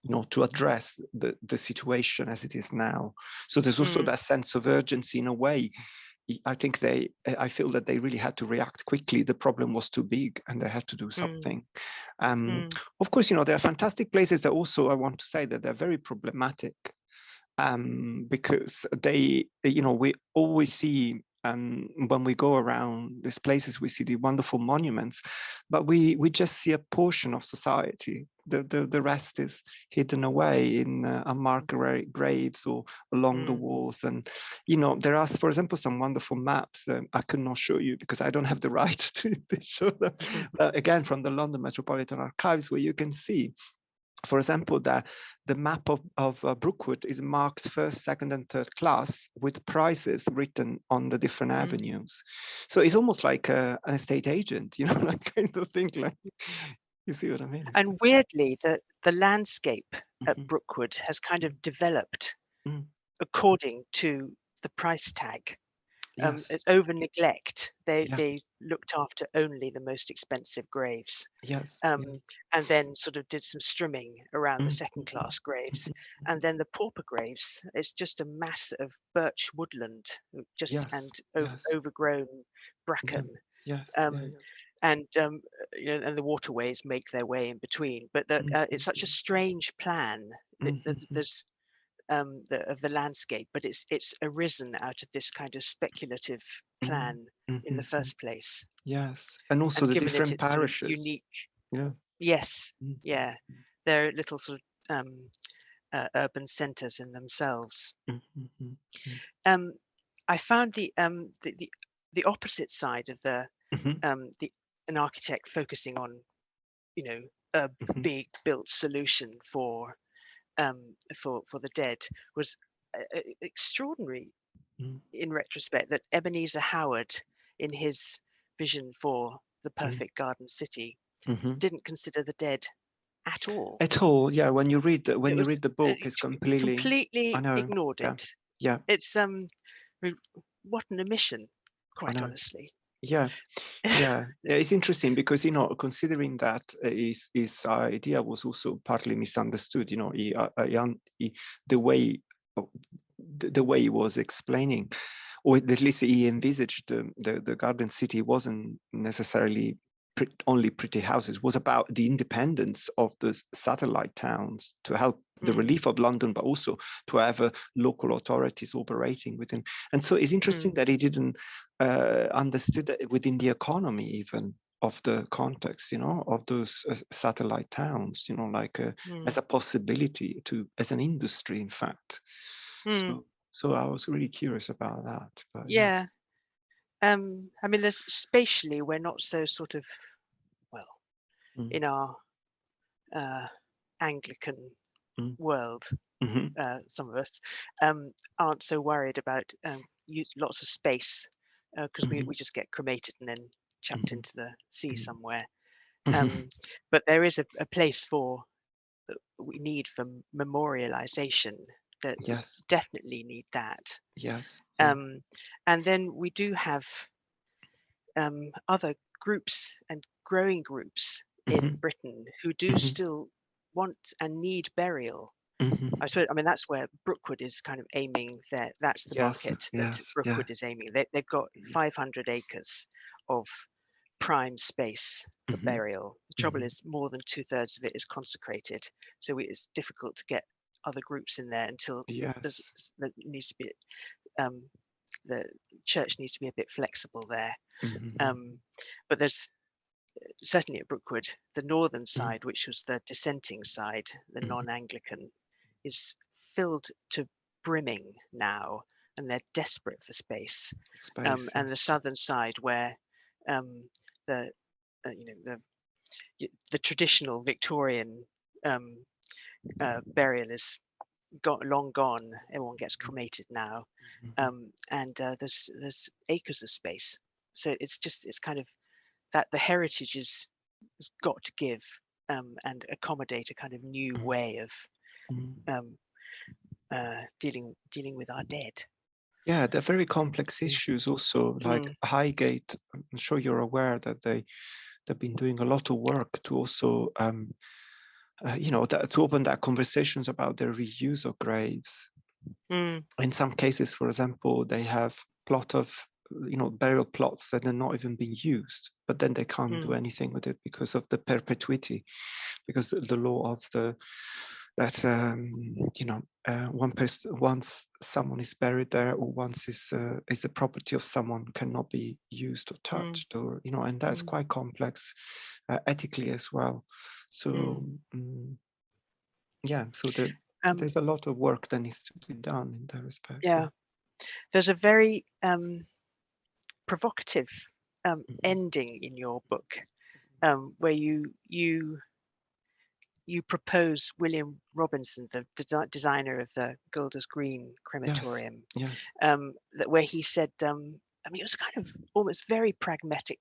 you know, to address the situation as it is now. So there's also that sense of urgency in a way. I think I feel that they really had to react quickly. The problem was too big and they had to do something. Of course, you know, there are fantastic places that also, I want to say that they're very problematic, because they, you know, we always see, when we go around these places, we see the wonderful monuments, but we just see a portion of society. The rest is hidden away in unmarked graves or along the walls. And, you know, there are, for example, some wonderful maps I could not show you because I don't have the right to show them. Again, from the London Metropolitan Archives, where you can see, for example, that the map of Brookwood is marked first, second, and third class with prices written on the different avenues. So it's almost like an estate agent, you know, that kind of thing. Like, you see what I mean? And weirdly, the landscape at Brookwood has kind of developed according to the price tag. It's over neglect. They looked after only the most expensive graves. And then sort of did some strimming around the second class graves. And then the pauper graves, it's just a mass of birch woodland, and overgrown bracken. And you know, and the waterways make their way in between. But it's such a strange plan. There's of the landscape, but it's arisen out of this kind of speculative plan in the first place. And also the given different its sort of parishes. unique. They're little sort of urban centers in themselves. I found the opposite side of an architect focusing on, you know, a big built solution for the dead was extraordinary in retrospect, that Ebenezer Howard, in his vision for the perfect garden city, didn't consider the dead at all. When you read the book, it's completely ignored it. It's what an omission, quite honestly. It's interesting because, you know, considering that his idea was also partly misunderstood, you know, the way he was explaining, or at least he envisaged the garden city, wasn't necessarily only pretty houses. It was about the independence of the satellite towns to help the relief of London, but also to have local authorities operating within. And so it's interesting that he didn't understood that within the economy even of the context, of those satellite towns, like as a possibility as an industry, in fact. So I was really curious about that. But yeah. I mean, there's spatially, we're not so sort of, well, in our Anglican world, some of us aren't so worried about lots of space because we just get cremated and then chucked into the sea somewhere. But there is a place for we need for memorialization. That we definitely need that. And then we do have other groups and growing groups in Britain who do still want and need burial. I suppose, I mean, that's where Brookwood is kind of aiming there. That's the market that Brookwood is aiming. They've got 500 acres of prime space for burial. The trouble is more than 2/3 of it is consecrated. So it's difficult to get other groups in there until there needs to be, the church needs to be a bit flexible there. But there's certainly at Brookwood, the northern side, which was the dissenting side, the non-Anglican, is filled to brimming now, and they're desperate for space. And the southern side, where the traditional Victorian burial is long gone. Everyone gets cremated now, and there's acres of space. So it's kind of that the heritage has got to give and accommodate a kind of new way of dealing with our dead. Yeah, they're very complex issues also, like Highgate. I'm sure you're aware that they've been doing a lot of work to also to open that conversations about the reuse of graves. In some cases, for example, they have plot of burial plots that are not even being used, but then they can't do anything with it because of the perpetuity, because the law of that one person, once someone is buried there, or once is the property of someone, cannot be used or touched, or and that's quite complex ethically as well. So so there's a lot of work that needs to be done in that respect. Yeah, there's a very provocative ending in your book where you propose William Robinson, the designer of the Golders Green crematorium, that where he said, I mean, it was a kind of almost very pragmatic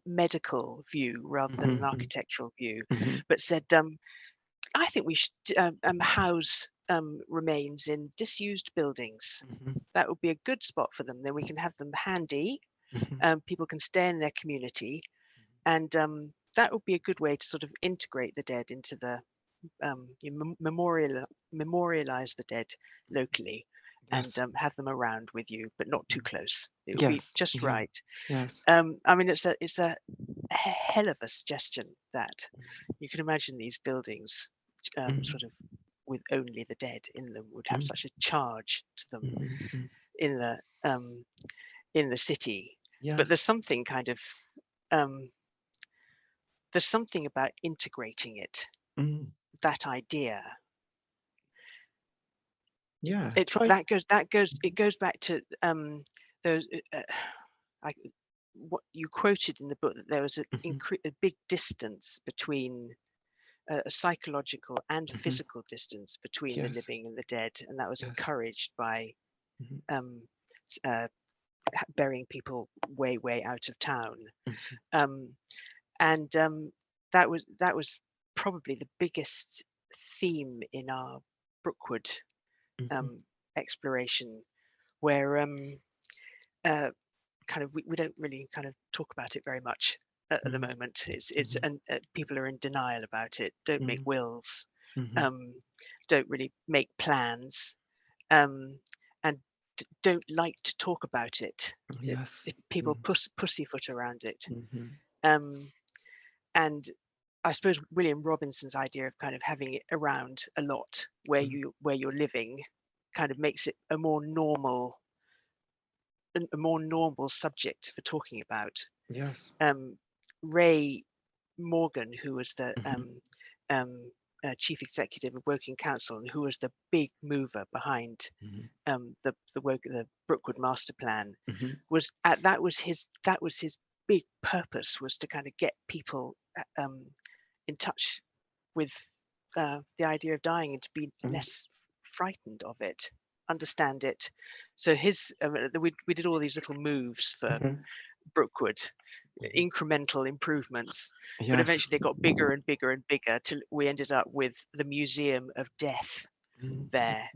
medical view rather than an architectural view, but said, I think we should house remains in disused buildings. That would be a good spot for them. Then we can have them handy. People can stay in their community, and that would be a good way to sort of integrate the dead into the memorialize the dead locally, and have them around with you, but not too close. It would be just right. I mean, it's a hell of a suggestion that you can imagine these buildings sort of with only the dead in them would have such a charge to them in the city. But there's something kind of there's something about integrating it, that idea. It goes back to those what you quoted in the book, that there was a big distance between a psychological and physical distance between the living and the dead, and that was encouraged by burying people way out of town. And that was probably the biggest theme in our Brookwood exploration, where kind of we don't really kind of talk about it very much at the moment. It's and people are in denial about it. Don't make wills. Don't really make plans, and don't like to talk about it. If people pussyfoot around it. and I suppose William Robinson's idea of kind of having it around a lot where you're living kind of makes it a more normal subject for talking about. Yes. Ray Morgan, who was the Mm-hmm. chief executive of Woking Council and who was the big mover behind the Brookwood master plan, that was his big purpose, was to kind of get people in touch with the idea of dying and to be less frightened of it, understand it. So we did all these little moves for Brookwood, incremental improvements, but Yes. eventually they got bigger and bigger and bigger till we ended up with the Museum of Death there,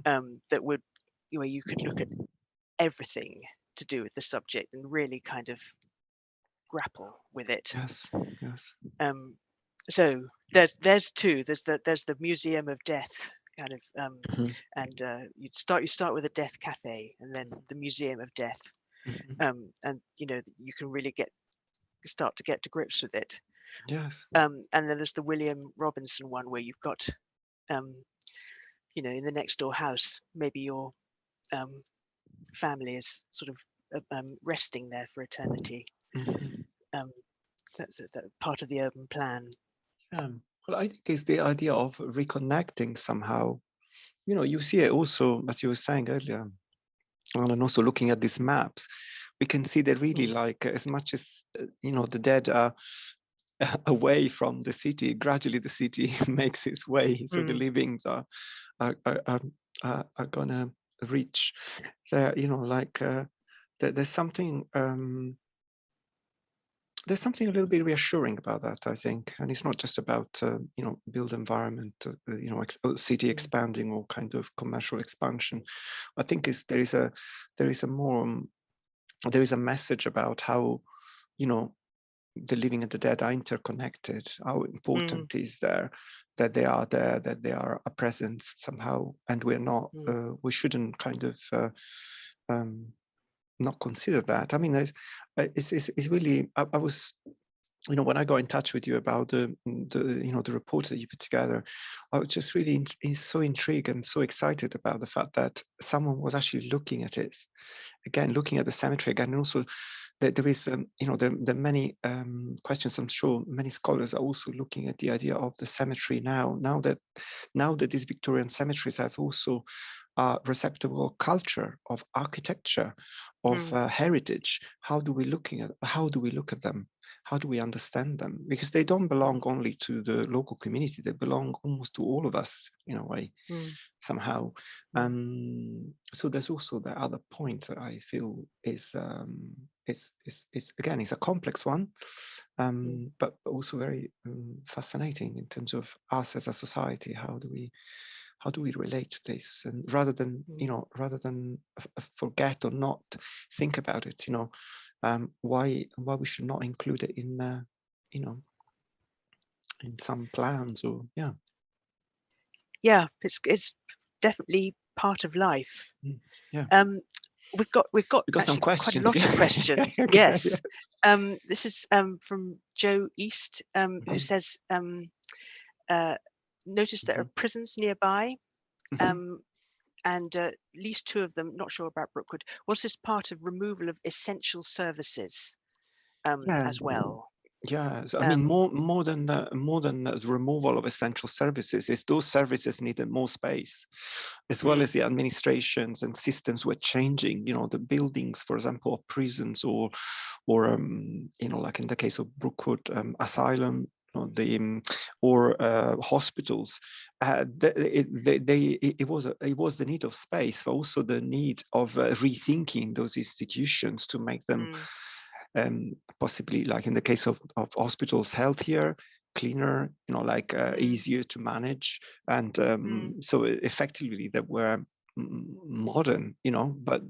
that would, where you could look at everything to do with the subject and really kind of grapple with it. Yes. Yes. So there's two. There's the Museum of Death kind of, and you start with a death cafe and then the Museum of Death, and you know you can really start to get to grips with it. Yes. And then there's the William Robinson one where you've got, you know, in the next door house, maybe your family is sort of resting there for eternity. That's part of the urban plan. Well, I think it's the idea of reconnecting somehow. You know, you see it also, as you were saying earlier, and also looking at these maps, we can see that really, like, as much as you know, the dead are away from the city, gradually the city makes its way, so the livings are gonna reach there. You know, like there's something a little bit reassuring about that, I think, and it's not just about you know, build environment, you know, city expanding or kind of commercial expansion. I think there is a message about how, you know, the living and the dead are interconnected. How important is there that they are there, that they are a presence somehow, and we're not. We shouldn't kind of not consider that. I mean, it's really. I was, you know, when I got in touch with you about the you know, the report that you put together, I was just really so intrigued and so excited about the fact that someone was actually looking at it again, looking at the cemetery again, and also that there is you know, there are many questions. I'm sure many scholars are also looking at the idea of the cemetery now that these Victorian cemeteries have also receptacle culture, of architecture, of heritage. How do we look at them? How do we understand them? Because they don't belong only to the local community, they belong almost to all of us in a way, somehow. So there's also the other point that I feel is again, it's a complex one, but also very fascinating in terms of us as a society. How do we relate to this? And rather than forget or not think about it, you know, why we should not include it in you know, in some plans, or it's definitely part of life. Yeah. We've got some actually quite a questions. lot of questions. Okay, Yes. This is from Joe East, who says, notice there are prisons nearby, and at least two of them, not sure about Brookwood. Was this part of removal of essential services as well? Yeah, so, I mean, more than the removal of essential services, is those services needed more space, as well as the administrations and systems were changing. You know, the buildings, for example, of prisons, or you know, like in the case of Brookwood Asylum, or hospitals. It was the need of space, but also the need of rethinking those institutions to make them possibly, like in the case of hospitals, healthier, cleaner, you know, like easier to manage, and so effectively that were modern, you know, but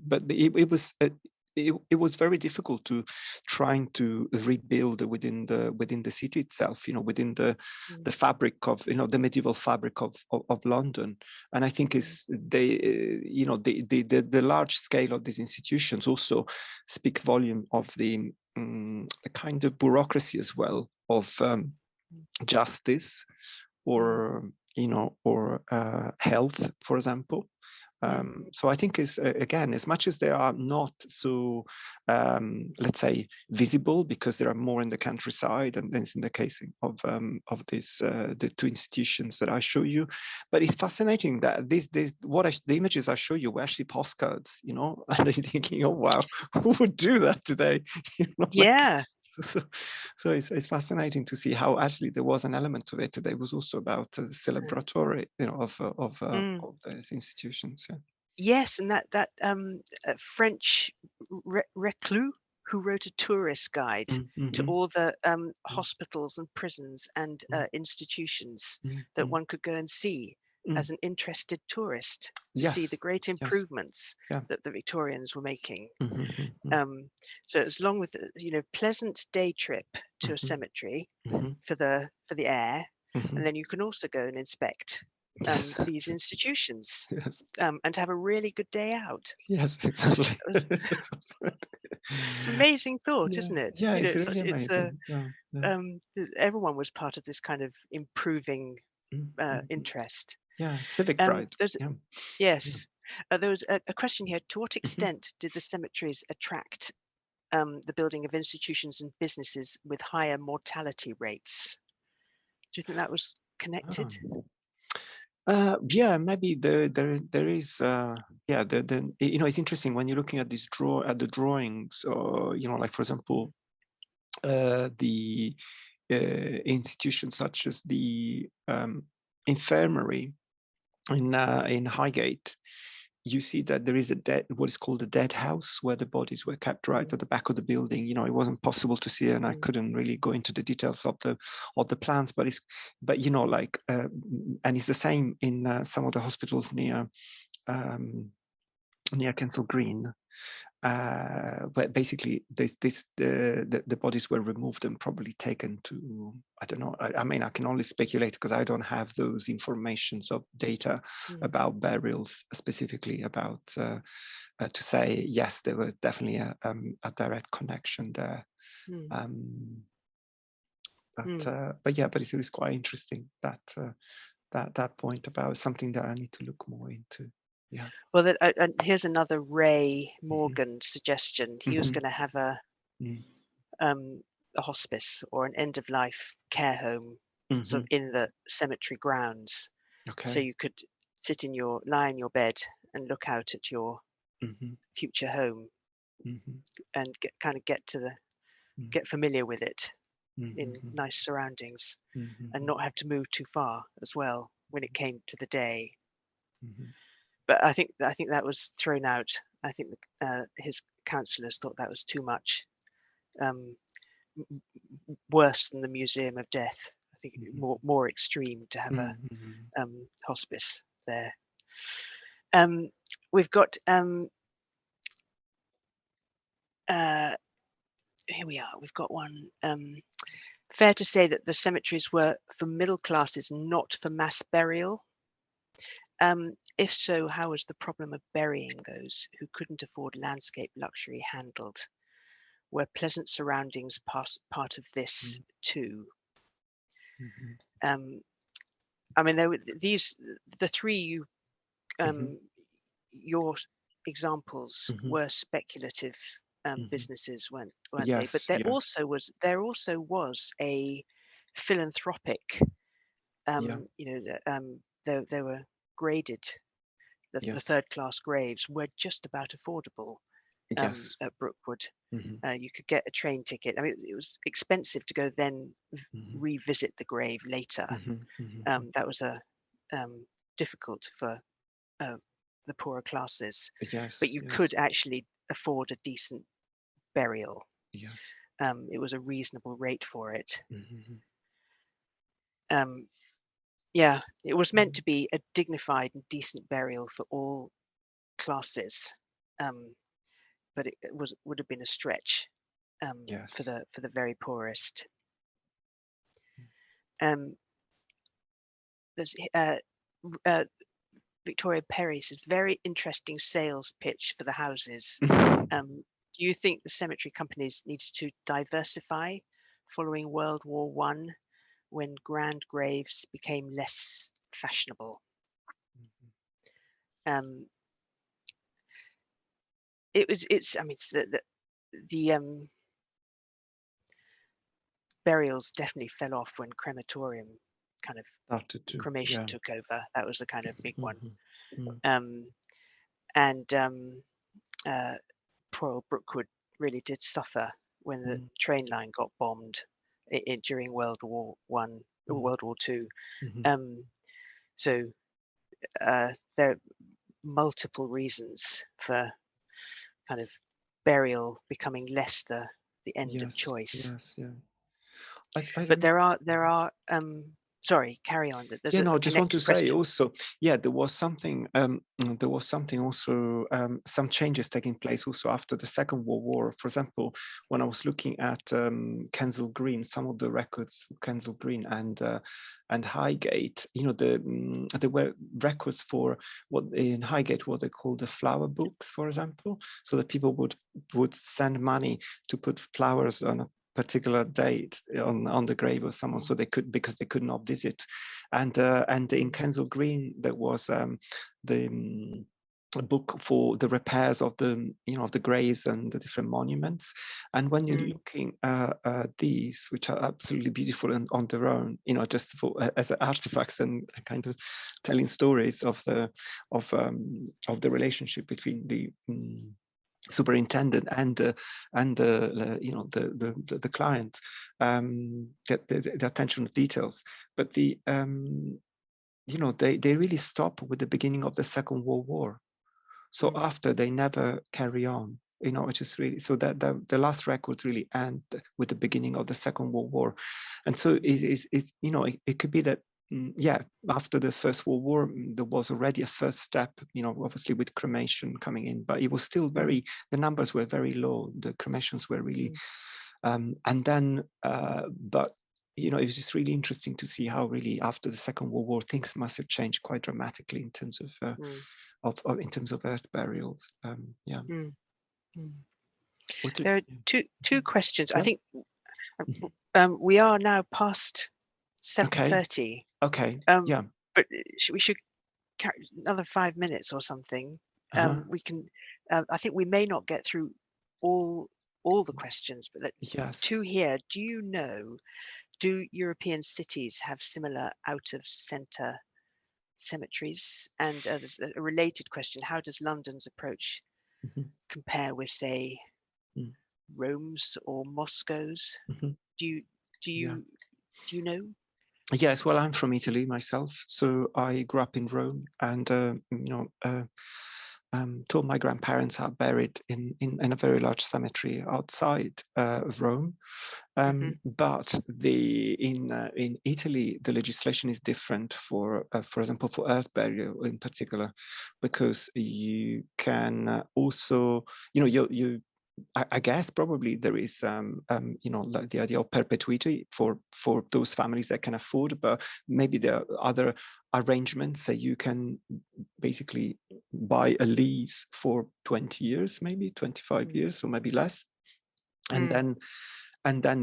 it was very difficult to trying to rebuild within the city itself, you know, within the fabric of, you know, the medieval fabric of London. And I think is the large scale of these institutions also speak volume of the the kind of bureaucracy as well of justice, or or health, for example. So I think is again, as much as they are not so, let's say, visible because they are more in the countryside, and it's in the case of this the two institutions that I show you. But it's fascinating that the images I show you were actually postcards, and I'm thinking, oh wow, who would do that today? Yeah. So it's fascinating to see how actually there was an element of it that was also about celebratory, of those institutions. Yeah. Yes, and that French reclus who wrote a tourist guide to all the hospitals and prisons and institutions that one could go and see as an interested tourist to see the great improvements that the Victorians were making. So it's along with pleasant day trip to a cemetery for the air, and then you can also go and inspect these institutions and have a really good day out. Yes, exactly. It's an amazing thought, isn't it? Yeah, it's really amazing. Everyone was part of this kind of improving interest. Yeah, civic pride. Yes. There was a question here. To what extent did the cemeteries attract the building of institutions and businesses with higher mortality rates? Do you think that was connected? Yeah, maybe there is. It's interesting when you're looking at the drawings, or like for example, the institutions such as the infirmary in Highgate. You see that there is what is called a dead house, where the bodies were kept right at the back of the building. It wasn't possible to see, and I couldn't really go into the details of the plans, but and it's the same in some of the hospitals near Kensal Green, where basically the bodies were removed and probably taken to, I don't know. I mean, I can only speculate because I don't have those informations of data about burials specifically about to say yes, there was definitely a direct connection there. But it was quite interesting that point about something that I need to look more into. Yeah. Well, here's another Ray Morgan suggestion. He was going to have a hospice or an end-of-life care home sort of in the cemetery grounds. Okay. So you could lie in your bed and look out at your future home and get familiar with it in nice surroundings and not have to move too far as well when it came to the day. But I think that was thrown out. I think his counsellors thought that was too much, worse than the Museum of Death. I think more extreme to have a hospice there. We've got here we are. We've got one. Fair to say that the cemeteries were for middle classes, not for mass burial. If so, how was the problem of burying those who couldn't afford landscape luxury handled? Were pleasant surroundings part of this too? I mean, there were the three your examples were speculative businesses, weren't they? But there also was a philanthropic. There were graded. The third-class graves were just about affordable at Brookwood. You could get a train ticket. I mean, it was expensive to go then revisit the grave later. That was difficult for the poorer classes. But you could actually afford a decent burial. It was a reasonable rate for it. It was meant to be a dignified and decent burial for all classes, but it would have been a stretch for the very poorest. There's Victoria Perry says, very interesting sales pitch for the houses. Do you think the cemetery companies needed to diversify following World War One, when grand graves became less fashionable? It's I mean, it's the burials definitely fell off when crematorium kind of Started to, cremation yeah. took over. That was the kind of big one. Mhm. And poor old Brookwood really did suffer when the train line got bombed during World War One or World War Two. So there are multiple reasons for kind of burial becoming less the end of choice. Yes, yeah. I But don't know. there are sorry, carry on. There's Yeah, no, I a just want to next say question. also, yeah, there was something also, some changes taking place also after the Second World War. For example, when I was looking at Kensal Green, some of the records for Kensal Green and Highgate, you know, there were records for what in Highgate, what they call the flower books, for example, so that people would send money to put flowers on a particular date on the grave of someone, so they could, because they could not visit. And in Kensal Green there was a book for the repairs of the, you know, of the graves and the different monuments. And when you're looking at these, which are absolutely beautiful and on their own, you know, just for as artifacts and kind of telling stories of the relationship between the superintendent and you know, the client, the attention to details. But the you know, they really stop with the beginning of the Second World War. So after, they never carry on, you know, which is really, so that the last records really end with the beginning of the Second World War. And so it's you know, it could be that yeah, after the First World War, there was already a first step, you know, obviously with cremation coming in, but it was still very, the numbers were very low. The cremations were really, and then, but, you know, it was just really interesting to see how really after the Second World War, things must have changed quite dramatically in terms of in terms of earth burials. Yeah. There are two questions. Yeah. I think we are now past 7:30. Okay. Yeah. But we should carry another 5 minutes or something. We can. I think we may not get through all the questions, but Yes. two here. Do you know? Do European cities have similar out of centre cemeteries? And there's a related question: how does London's approach compare with, say, Rome's or Moscow's? Do you know? Yes, well, I'm from Italy myself, so I grew up in Rome, and you know, two of my grandparents are buried in a very large cemetery outside of Rome. But in Italy, the legislation is different for example, for earth burial in particular, because you can also, you know, I guess probably there is, you know, like the idea of perpetuity for those families that can afford, but maybe there are other arrangements that you can basically buy a lease for 20 years, maybe 25 years, or maybe less, and then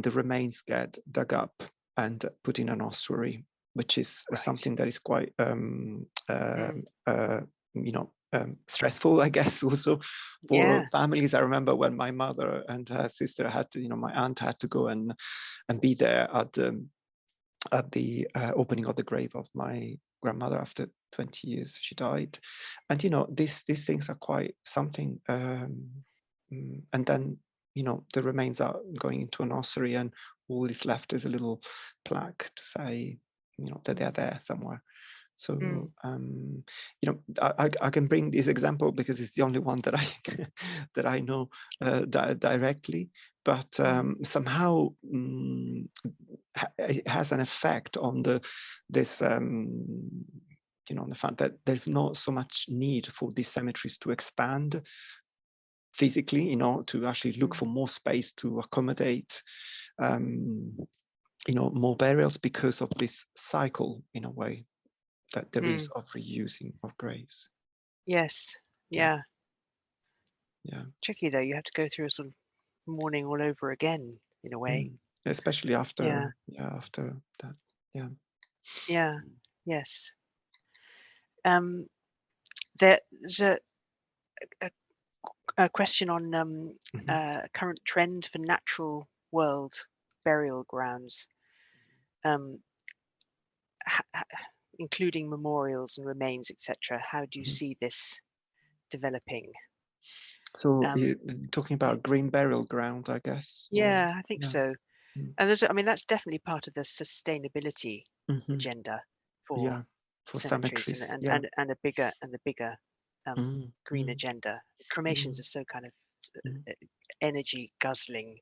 the remains get dug up and put in an ossuary, which is something that is quite you know, stressful, I guess, also for families. I remember when my mother and her sister had to, you know, my aunt had to go and be there at the opening of the grave of my grandmother after 20 years she died. And, you know, these things are quite something. And then, you know, the remains are going into an ossuary, and all is left is a little plaque to say, you know, that they're there somewhere. So, you know, I can bring this example because it's the only one that I that I know directly. But somehow it has an effect on this you know, on the fact that there's not so much need for these cemeteries to expand physically, you know, to actually look for more space to accommodate you know, more burials, because of this cycle, in a way, that there is of reusing of graves. Yes. Yeah. Tricky though, you have to go through a sort of mourning all over again in a way. Especially after after that. Yes. There's a question on current trend for natural world burial grounds, including memorials and remains, etc. How do you see this developing? So you're talking about green burial ground, I guess. Yeah, I think so. And that's definitely part of the sustainability agenda for cemeteries and the bigger green agenda. Cremations are so kind of energy guzzling.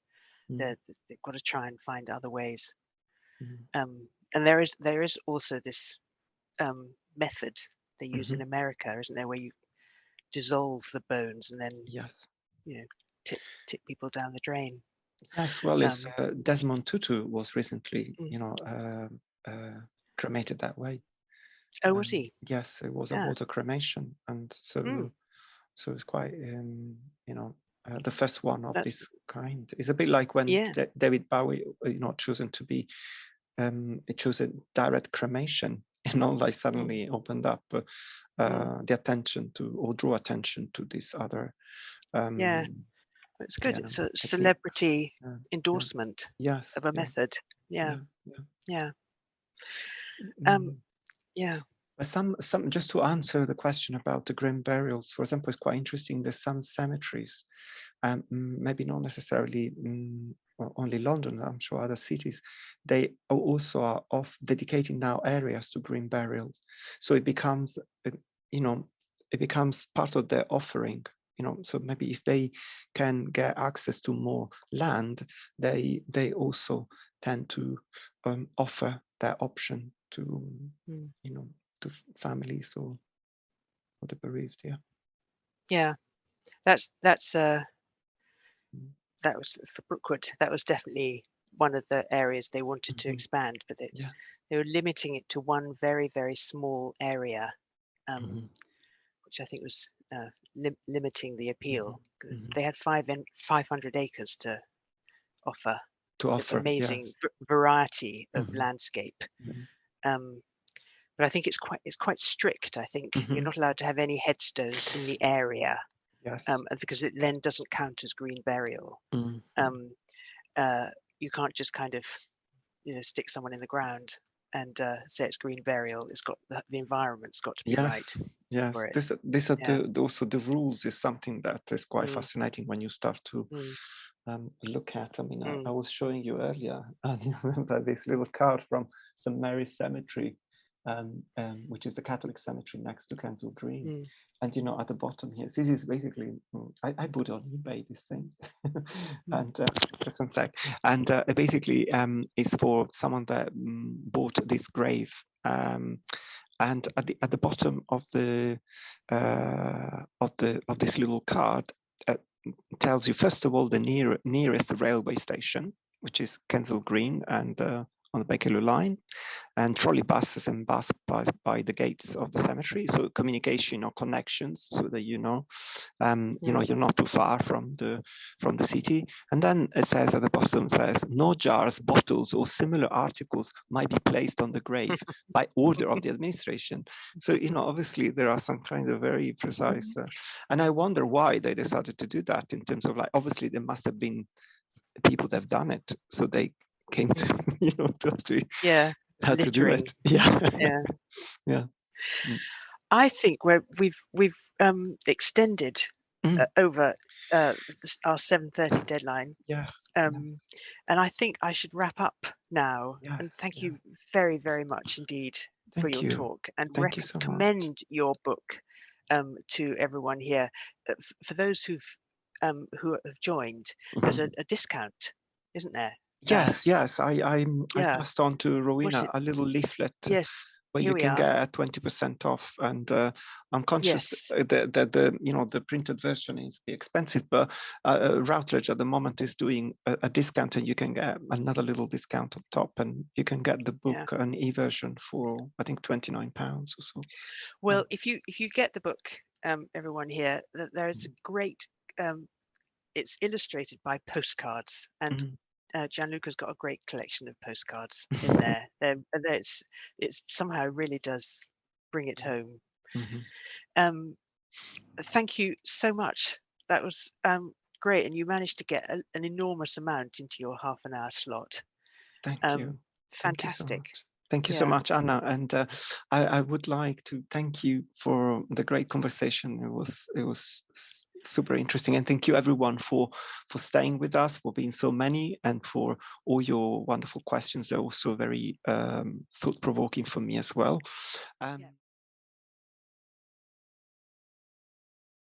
They've got to try and find other ways. And there is also this method they use in America, isn't there, where you dissolve the bones and then tip people down the drain. As well as Desmond Tutu was recently, cremated that way. Oh, was he? Yes, it was a water cremation, and so it's quite, the first one of this kind. It's a bit like when David Bowie, chosen to be, chosen direct cremation, like suddenly opened up the attention to, or drew attention to this other. It's good. It's a celebrity endorsement of a method. Yeah. But some just to answer the question about the green burials, for example, it's quite interesting. There's some cemeteries, maybe not necessarily only London, I'm sure other cities, they also are dedicating now areas to green burials. So it becomes, it becomes part of their offering. So maybe if they can get access to more land, they also tend to offer that option to to families or the bereaved. That was for Brookwood. That was definitely one of the areas they wanted to expand, but they were limiting it to one very, very small area, which I think was limiting the appeal. They had 500 acres to offer. Amazing variety of landscape. But I think it's quite strict. I think you're not allowed to have any headstones in the area, because it then doesn't count as green burial. You can't just kind of stick someone in the ground and say it's green burial. It's got the environment's got to be right. Yes, these are also the rules is something that is quite fascinating when you start to look at. I mean, I was showing you earlier, and you remember this little card from St. Mary's Cemetery, which is the Catholic cemetery next to Kensal Green. And at the bottom here, this is basically, I bought on eBay this thing, and just one sec. And it basically is for someone that bought this grave. And at the bottom of the of this little card, tells you first of all the nearest railway station, which is Kensal Green and on the Bakerloo line, and trolley buses and bus by the gates of the cemetery. So communication or connections, so that you're not too far from the city. And then it says at the bottom, no jars, bottles, or similar articles might be placed on the grave by order of the administration. So obviously there are some kind of very precise, and I wonder why they decided to do that. In terms of obviously there must have been people that have done it, so they came to to actually how to do it. I think we've extended over our 7:30 deadline. And I think I should wrap up now. And thank you very, very much indeed for your talk, and recommend your book to everyone here. For those who have joined, there's a discount, isn't there? Yes. I passed on to Rowena a little leaflet. Where you can get 20% off, and I'm conscious that the printed version is expensive, but Routledge at the moment is doing a discount, and you can get another little discount on top, and you can get the book an e-version for I think £29 or so. Well, if you get the book, everyone here, there's a great it's illustrated by postcards, and Gianluca's got a great collection of postcards in there. It's somehow really does bring it home. Thank you so much. That was great, and you managed to get an enormous amount into your half an hour slot. Thank you. Fantastic. Thank you so much, Anna. And I would like to thank you for the great conversation. It was super interesting, and thank you everyone for staying with us, for being so many, and for all your wonderful questions. They're also very thought-provoking for me as well.